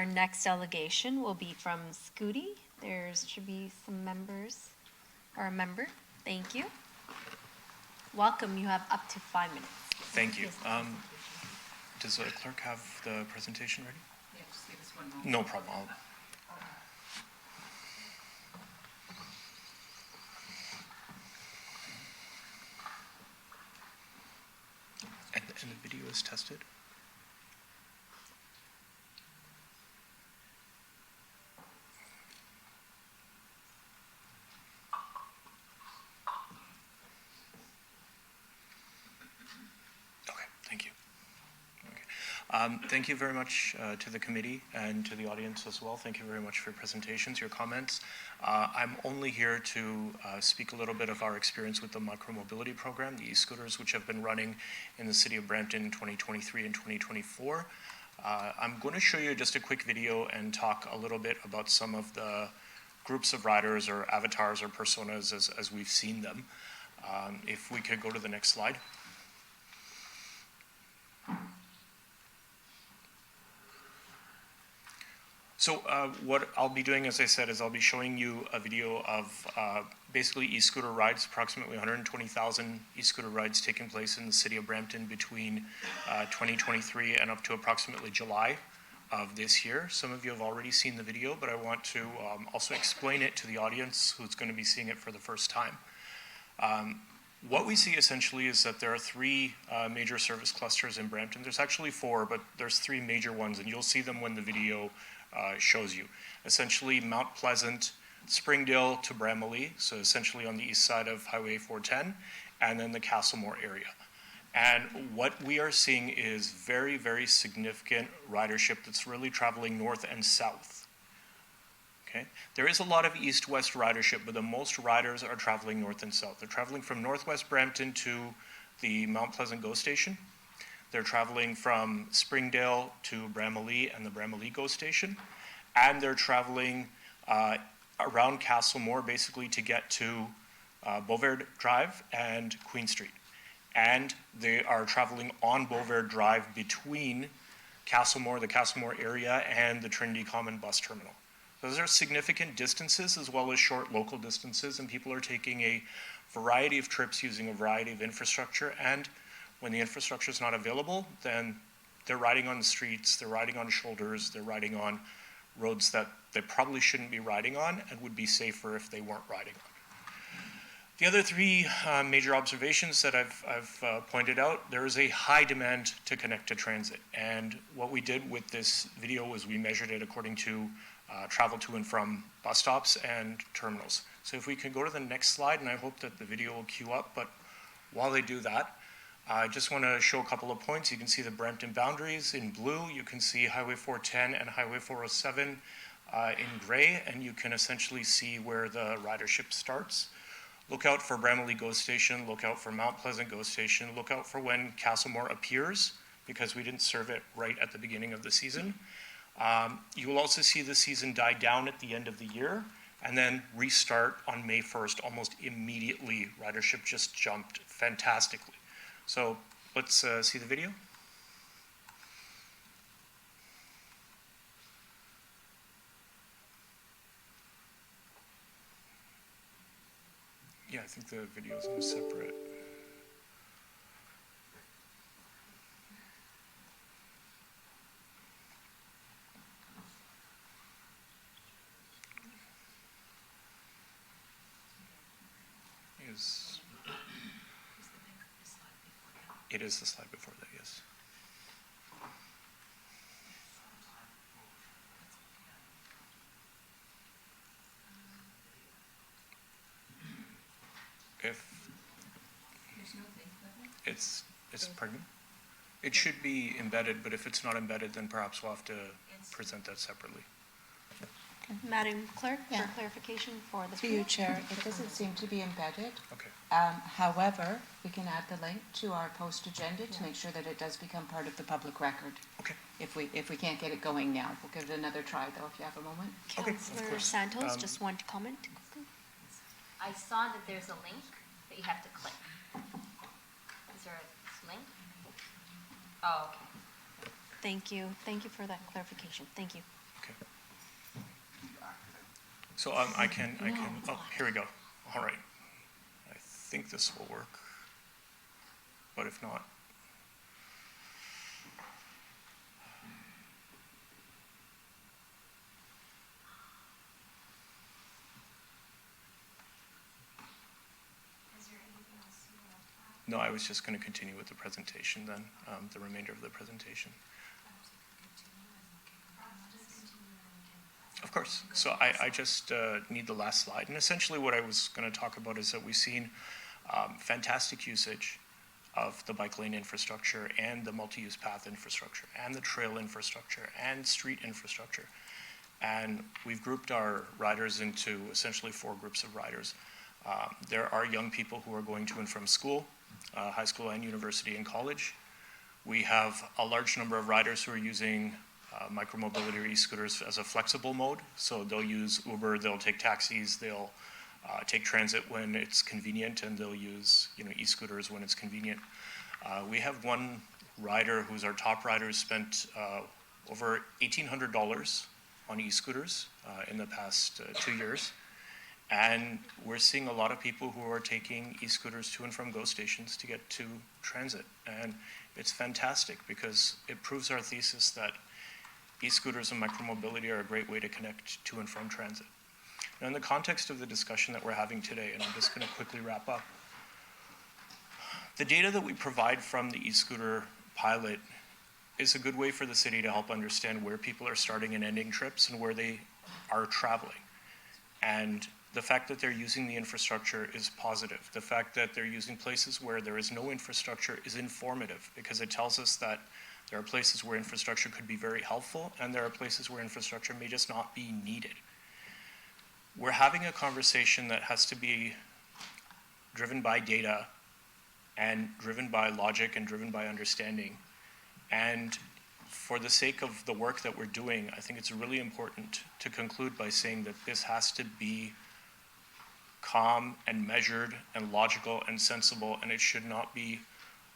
Our next delegation will be from Scooty. There should be some members, or a member. Thank you. Welcome, you have up to 5 minutes. Thank you. Does the clerk have the presentation ready? Yeah, just give us 1 moment. No problem. And the video is tested? Okay, thank you. Thank you very much to the committee and to the audience as well. Thank you very much for your presentations, your comments. I'm only here to speak a little bit of our experience with the micromobility program, the e-scooters, which have been running in the city of Brampton in 2023 and 2024. I'm going to show you just a quick video and talk a little bit about some of the groups of riders or avatars or personas as we've seen them. If we could go to the next slide. So what I'll be doing, as I said, is I'll be showing you a video of basically e-scooter rides, approximately 120,000 e-scooter rides taking place in the city of Brampton between 2023 and up to approximately July of this year. Some of you have already seen the video, but I want to also explain it to the audience who's going to be seeing it for the first time. What we see essentially is that there are three major service clusters in Brampton. There's actually four, but there's three major ones, and you'll see them when the video shows you. Essentially Mount Pleasant, Springdale to Bramalea, so essentially on the east side of Highway 410, and then the Castlemore area. And what we are seeing is very, very significant ridership that's really traveling north and south. Okay? There is a lot of east-west ridership, but the most riders are traveling north and south. They're traveling from northwest Brampton to the Mount Pleasant GO station. They're traveling from Springdale to Bramalea and the Bramalea GO station. And they're traveling around Castlemore basically to get to Beauvert Drive and Queen Street. And they are traveling on Beauvert Drive between Castlemore, the Castlemore area, and the Trinity Common bus terminal. Those are significant distances as well as short local distances, and people are taking a variety of trips using a variety of infrastructure. And when the infrastructure is not available, then they're riding on the streets, they're riding on shoulders, they're riding on roads that they probably shouldn't be riding on and would be safer if they weren't riding on. The other three major observations that I've pointed out, there is a high demand to connect to transit. And what we did with this video was we measured it according to travel to and from bus stops and terminals. So if we can go to the next slide, and I hope that the video will queue up, but while they do that, I just want to show a couple of points. You can see the Brampton boundaries in blue. You can see Highway 410 and Highway 407 in gray, and you can essentially see where the ridership starts. Look out for Bramalea GO station. Look out for Mount Pleasant GO station. Look out for when Castlemore appears, because we didn't serve it right at the beginning of the season. You will also see the season die down at the end of the year and then restart on May 1st almost immediately. Ridership just jumped fantastically. So let's see the video. Yeah, I think the video is in separate. It is the slide before that, yes. If it's pardon me? It should be embedded, but if it's not embedded, then perhaps we'll have to present that separately. Madam Clerk, Yeah. for clarification for the To you, Chair, it doesn't seem to be embedded. Okay. However, we can add the link to our post agenda to make sure that it does become part of the public record. Okay. If we can't get it going now, we'll give it another try though, if you have a moment. Okay, of Councillor course. Santos just want to comment. I saw that there's a link that you have to click. Is there a link? Oh, okay. Thank you. Thank you for that clarification. Thank you. Okay. So oh, here we go. All right. I think this will work, but if not. Is there anything else you would like to add? No, I was just going to continue with the presentation then, the remainder of the presentation. Of course. So I just need the last slide. And essentially what I was going to talk about is that we've seen fantastic usage of the bike lane infrastructure and the multi-use path infrastructure and the trail infrastructure and street infrastructure. And we've grouped our riders into essentially 4 groups of riders. There are young people who are going to and from school, high school and university and college. We have a large number of riders who are using micromobility or e-scooters as a flexible mode. So they'll use Uber, they'll take taxis, they'll take transit when it's convenient, and they'll use e-scooters when it's convenient. We have one rider who's our top rider who spent over $1,800 on e-scooters in the past 2 years. And we're seeing a lot of people who are taking e-scooters to and from GO stations to get to transit. And it's fantastic because it proves our thesis that e-scooters and micromobility are a great way to connect to and from transit. Now, in the context of the discussion that we're having today, and I'm just going to quickly wrap up, the data that we provide from the e-scooter pilot is a good way for the city to help understand where people are starting and ending trips and where they are traveling. And the fact that they're using the infrastructure is positive. The fact that they're using places where there is no infrastructure is informative because it tells us that there are places where infrastructure could be very helpful and there are places where infrastructure may just not be needed. We're having a conversation that has to be driven by data and driven by logic and driven by understanding. And for the sake of the work that we're doing, I think it's really important to conclude by saying that this has to be calm and measured and logical and sensible, and it should not be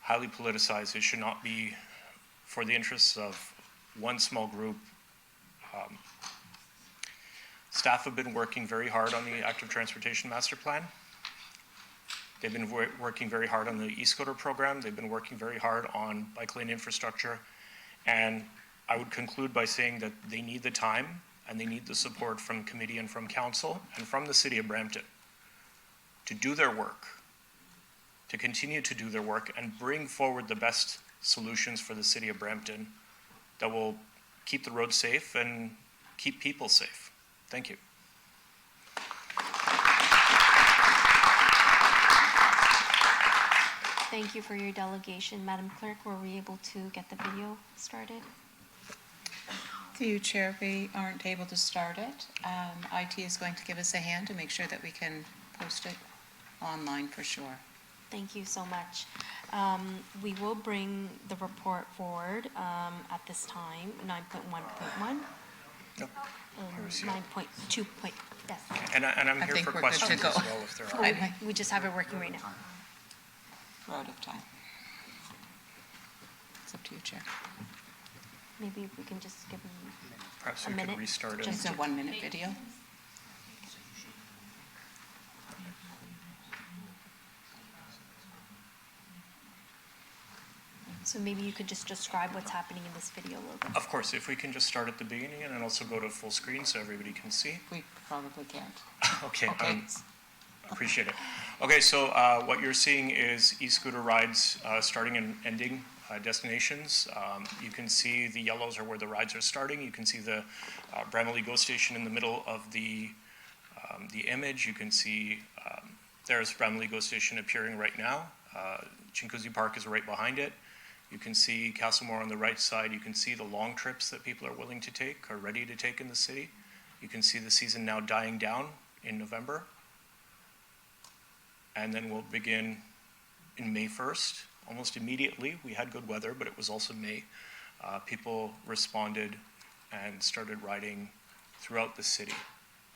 highly politicized. It should not be for the interests of one small group. Staff have been working very hard on the Active Transportation Master Plan. They've been working very hard on the e-scooter program. They've been working very hard on bike lane infrastructure. And I would conclude by saying that they need the time and they need the support from committee and from council and from the city of Brampton to do their work, to continue to do their work and bring forward the best solutions for the city of Brampton that will keep the roads safe and keep people safe. Thank you. Thank you for your delegation. Madam Clerk, were we able to get the video started? Through you, Chair, we aren't able to start it. IT is going to give us a hand to make sure that we can post it online for sure. Thank you so much. We will bring the report forward at this time, 9.1.1. Yep. And Here's you. 9.2. Yes. And I'm I here think for we're good to questions go. as well if there are. I- We just have it working right now. We're out of time. It's up to you, Chair. Maybe if we can just give them Perhaps a we could minute, restart it. just It's a 1-minute video. So maybe you could just describe what's happening in this video a little bit. Of course, if we can just start at the beginning and then also go to full screen so everybody can see. We probably can't. Okay, Okay. Appreciate it. Okay, so what you're seeing is e-scooter rides starting and ending destinations. You can see the yellows are where the rides are starting. You can see the Bramalea GO station in the middle of the image. You can see there's Bramalea GO station appearing right now. Chinguacousy Park is right behind it. You can see Castlemore on the right side. You can see the long trips that people are willing to take, are ready to take in the city. You can see the season now dying down in November. And then we'll begin in May 1st, almost immediately. We had good weather, but it was also May. People responded and started riding throughout the city.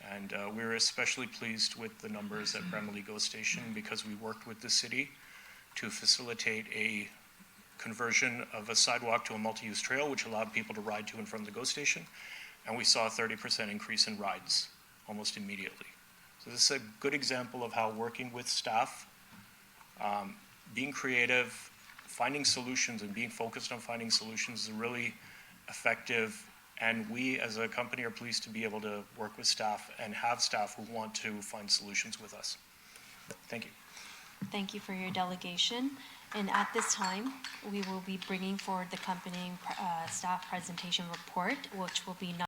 And we were especially pleased with the numbers at Bramalea GO Station because we worked with the city to facilitate a conversion of a sidewalk to a multi-use trail, which allowed people to ride to and from the GO Station. and we saw a 30% increase in rides almost immediately. So this is a good example of how working with staff, being creative, finding solutions and being focused on finding solutions is really effective. And we as a company are pleased to be able to work with staff and have staff who want to find solutions with us. Thank you. Thank you for your delegation. And at this time, we will be bringing forward the accompanying staff presentation report, which will be